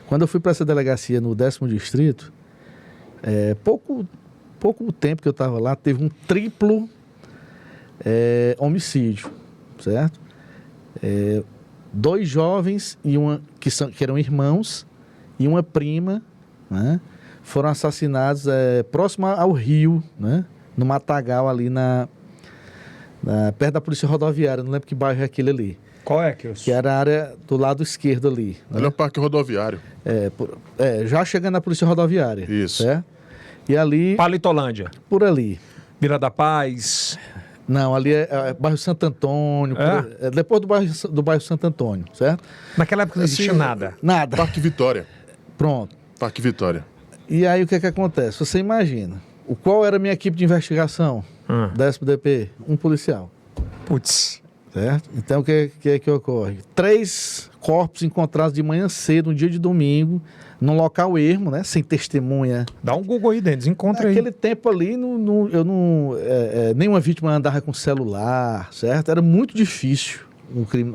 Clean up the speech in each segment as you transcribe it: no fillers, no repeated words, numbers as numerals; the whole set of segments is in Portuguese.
Quando eu fui para essa delegacia no 10º distrito, pouco tempo que eu estava lá, teve um triplo homicídio, certo? 2 jovens que eram irmãos e uma prima, né, foram assassinados próximo ao rio, né, no Matagal, ali perto da Polícia Rodoviária. Não lembro que bairro é aquele ali. Qual é, Kilson? Que era a área do lado esquerdo ali. Ali é o Parque Rodoviário. Já chegando na Polícia Rodoviária. Isso. Certo? E ali... Palitolândia. Por ali. Vila da Paz. Não, ali é bairro Santo Antônio. Depois do bairro Santo Antônio, certo? Naquela época não existia nada. Nada. Parque Vitória. Pronto. Parque Vitória. E aí o que acontece? Você imagina. Qual era a minha equipe de investigação da SDP? Um policial. Putz. Certo? Então o que ocorre? 3 corpos encontrados de manhã cedo, um dia de domingo, num local ermo, né? Sem testemunha. Dá um Google aí, Denis, encontra aí. Naquele tempo ali, nenhuma vítima andava com celular, certo? Era muito difícil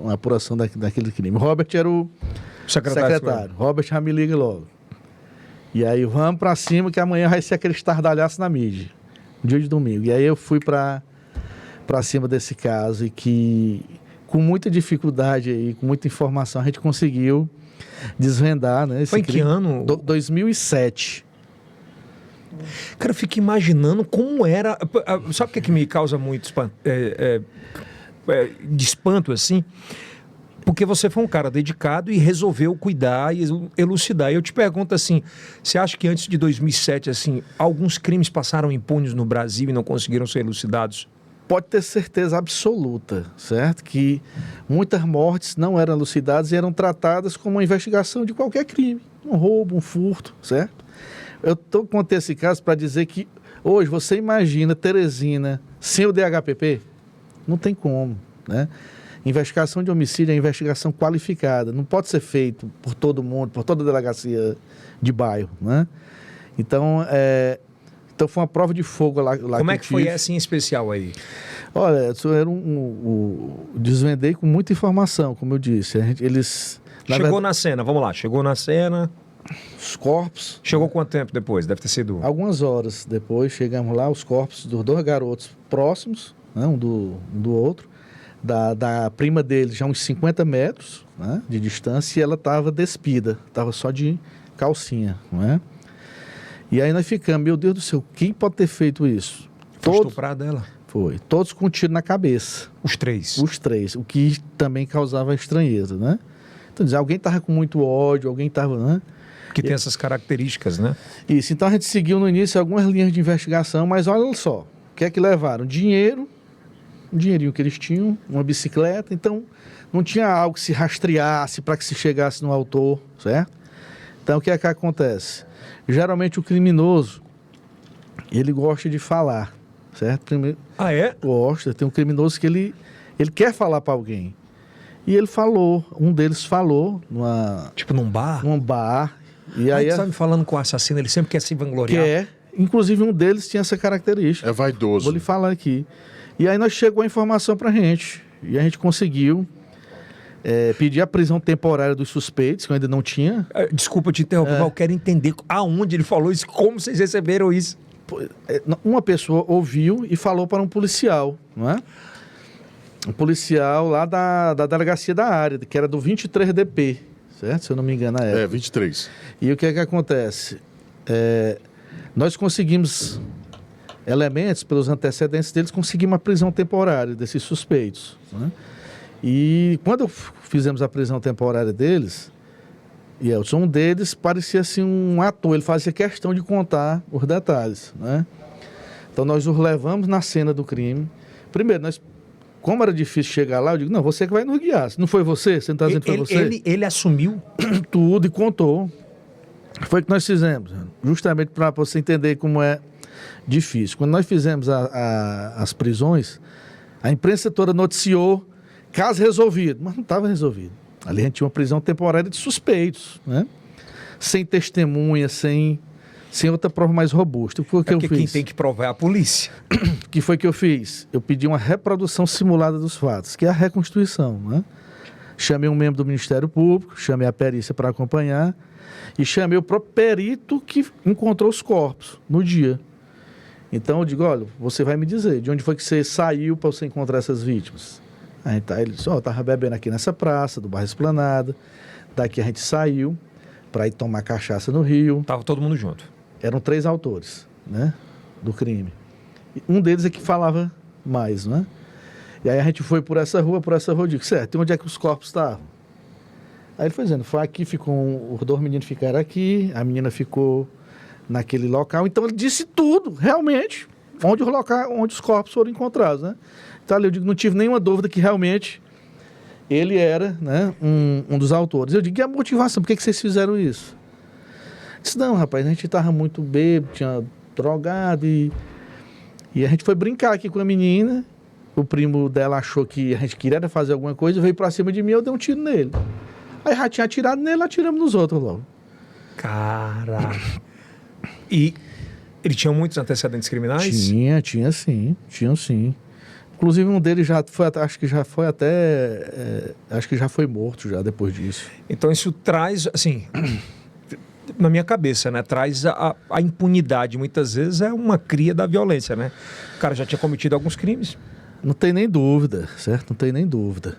uma apuração daquele crime. Robert era o secretário. Robert já me liga logo. E aí vamos pra cima que amanhã vai ser aquele estardalhaço na mídia. Um dia de domingo. E aí eu fui pra cima desse caso e que com muita dificuldade aí, com muita informação, a gente conseguiu desvendar, né? Foi em que ano? 2007. Cara, eu fico imaginando como era... Sabe o que me causa muito de espanto, assim? Porque você foi um cara dedicado e resolveu cuidar e elucidar. E eu te pergunto assim, você acha que antes de 2007, assim, alguns crimes passaram impunes no Brasil e não conseguiram ser elucidados? Pode ter certeza absoluta, certo? Que muitas mortes não eram elucidadas e eram tratadas como uma investigação de qualquer crime. Um roubo, um furto, certo? Eu estou contando esse caso para dizer que hoje você imagina Teresina sem o DHPP? Não tem como, né? Investigação de homicídio é investigação qualificada. Não pode ser feito por todo mundo, por toda a delegacia de bairro, né? Então, foi uma prova de fogo lá. Como é que foi essa em especial aí? Olha, isso era desvendei com muita informação, como eu disse. Chegou na cena, vamos lá. Chegou na cena. Os corpos. Chegou quanto tempo depois? Deve ter sido... Algumas horas depois, chegamos lá, os corpos dos 2 garotos próximos, né, um do outro. Da prima dele, já uns 50 metros, né, de distância, e ela estava despida, estava só de calcinha, não é? E aí nós ficamos, meu Deus do céu, quem pode ter feito isso? Foi estuprada ela? Foi, todos com um tiro na cabeça. Os 3? Os 3, o que também causava estranheza, né? Então, alguém estava com muito ódio, alguém estava, né? Que tem essas características, né? Isso, então a gente seguiu no início algumas linhas de investigação, mas olha só, o que é que levaram? Dinheiro, um dinheirinho que eles tinham, uma bicicleta, então não tinha algo que se rastreasse para que se chegasse no autor, certo? Então o que é que acontece? Geralmente o criminoso, ele gosta de falar, certo? Primeiro, gosta, tem um criminoso que ele quer falar para alguém. E ele falou, um deles falou tipo num bar? Num bar. E aí você está me falando com o assassino, ele sempre quer se vangloriar? Quer, inclusive um deles tinha essa característica. É vaidoso. Vou lhe falar aqui. E aí nós chegou a informação pra gente. E a gente conseguiu pedir a prisão temporária dos suspeitos, que eu ainda não tinha. Desculpa te interromper, mas eu quero entender aonde ele falou isso, como vocês receberam isso. Uma pessoa ouviu e falou para um policial, não é? Um policial lá da delegacia da área, que era do 23DP, certo? Se eu não me engano, na época. 23. E o que é que acontece? Nós conseguimos elementos, pelos antecedentes deles, conseguimos a prisão temporária desses suspeitos, né? E quando fizemos a prisão temporária deles, um deles parecia assim um ator, ele fazia questão de contar os detalhes, né? Então nós os levamos na cena do crime. Primeiro, como era difícil chegar lá, eu digo, não, você que vai nos guiar. Se não foi você, você não está dizendo que foi você? Ele assumiu tudo e contou. Foi o que nós fizemos, justamente para você entender como é difícil. Quando nós fizemos as prisões, a imprensa toda noticiou caso resolvido, mas não estava resolvido. Ali a gente tinha uma prisão temporária de suspeitos, né? Sem testemunha, sem outra prova mais robusta. O que eu fiz? Quem tem que provar é a polícia. O que foi que eu fiz? Eu pedi uma reprodução simulada dos fatos, que é a reconstituição, né? Chamei um membro do Ministério Público, chamei a perícia para acompanhar, E chamei o próprio perito que encontrou os corpos no dia. Então eu digo, olha, você vai me dizer de onde foi que você saiu para você encontrar essas vítimas. Aí tá, ele disse, ó, eu estava bebendo aqui nessa praça do bairro Esplanada, daqui a gente saiu para ir tomar cachaça no Rio. Tava todo mundo junto. Eram 3 autores, né, do crime. E um deles é que falava mais, né? E aí a gente foi por essa rua, eu digo, certo, e onde é que os corpos estavam? Aí ele foi dizendo, foi aqui, os 2 meninos ficaram aqui, a menina ficou naquele local. Então ele disse tudo, realmente, onde os corpos foram encontrados, né? Então ali eu digo, não tive nenhuma dúvida que realmente ele era, né, um dos autores. Eu digo, e a motivação, por que vocês fizeram isso? Disse, não, rapaz, a gente estava muito bêbado, tinha drogado e a gente foi brincar aqui com a menina. O primo dela achou que a gente queria fazer alguma coisa, veio pra cima de mim, eu dei um tiro nele. Aí já tinha atirado nele, atiramos nos outros logo. Caraca. E ele tinha muitos antecedentes criminais? Tinha sim. Inclusive um deles acho que já foi morto já depois disso. Então isso traz, assim, na minha cabeça, né? Traz a impunidade. Muitas vezes é uma cria da violência, né? O cara já tinha cometido alguns crimes. Não tem nem dúvida, certo? Não tem nem dúvida.